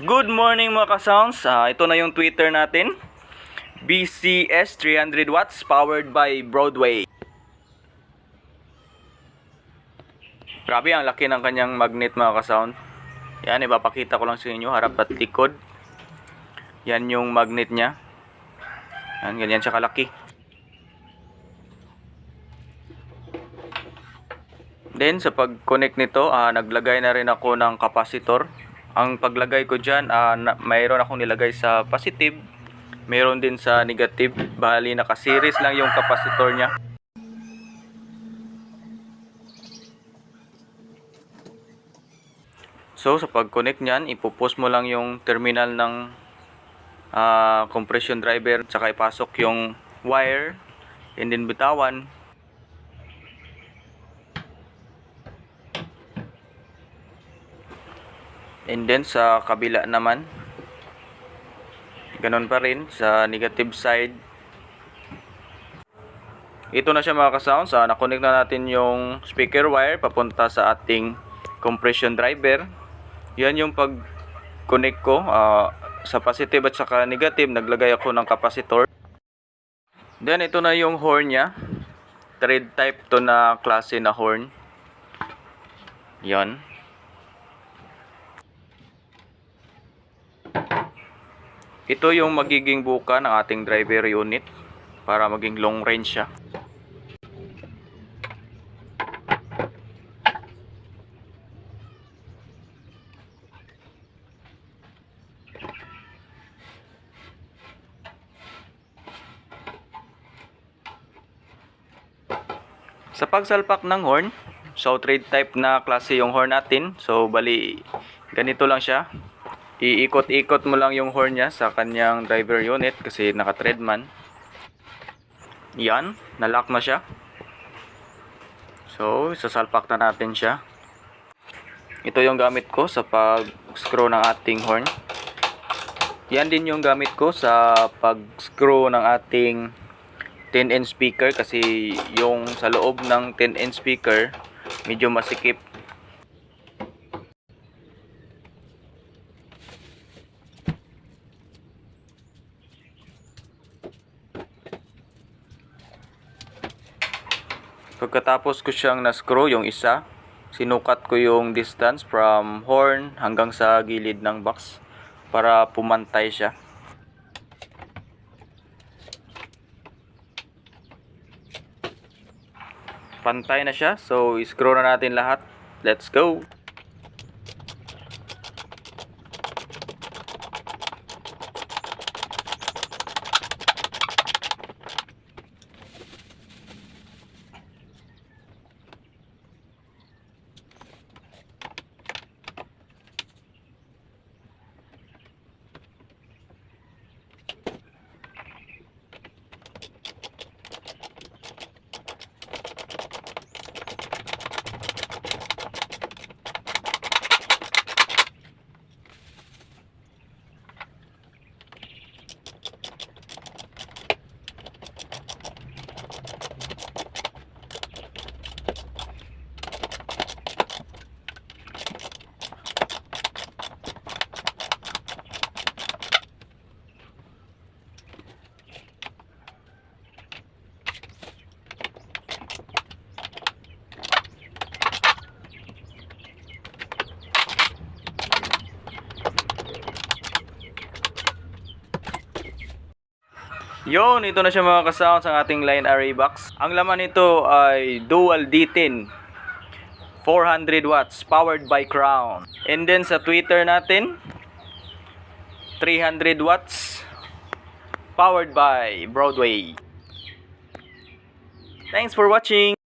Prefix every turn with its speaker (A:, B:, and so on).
A: Good morning mga ka-sounds. Ito na yung Twitter natin. BCS 300 watts powered by Broadway. Grabe, ang laki ng kanyang magnet mga ka-sound. Yan, ipapakita ko lang sa inyo harap at likod. Yan yung magnet niya. Yan, ganyan siya kalaki. Then sa pag-connect nito, naglagay na rin ako ng capacitor. Ang paglagay ko dyan, mayroon akong nilagay sa positive, mayroon din sa negative. Bali, naka-series lang yung capacitor niya. So sa pag-connect niyan, ipopost mo lang yung terminal ng compression driver, tsaka ipasok yung wire, and then bitawan. And then sa kabila naman, ganun pa rin sa negative side. Ito na siya mga ka-sounds. Nakonect na natin yung speaker wire papunta sa ating compression driver. Yan yung pag-connect ko. Sa positive at saka negative, naglagay ako ng capacitor. Then ito na yung horn niya. Thread type to na klase na horn. Yan. Ito yung magiging buka ng ating driver unit para maging long range siya. Sa pagsalpak ng horn, so thread type na klase yung horn natin. So bali, ganito lang siya. Iikot-ikot mo lang yung horn niya sa kanyang driver unit kasi naka-thread man. Yan, nalock na siya. So, sasalpak na natin siya. Ito yung gamit ko sa pag-screw ng ating horn. Yan din yung gamit ko sa pag-screw ng ating 10-inch speaker kasi yung sa loob ng 10-inch speaker medyo masikip. Pagkatapos ko siyang na-screw yung isa, sinukat ko yung distance from horn hanggang sa gilid ng box para pumantay siya. Pantay na siya, so i-screw na natin lahat. Let's go! Yun, ito na siya mga ka-sounds ang ating line array box. Ang laman nito ay dual D10 400 watts powered by Crown. And then sa Twitter natin, 300 watts powered by Broadway. Thanks for watching!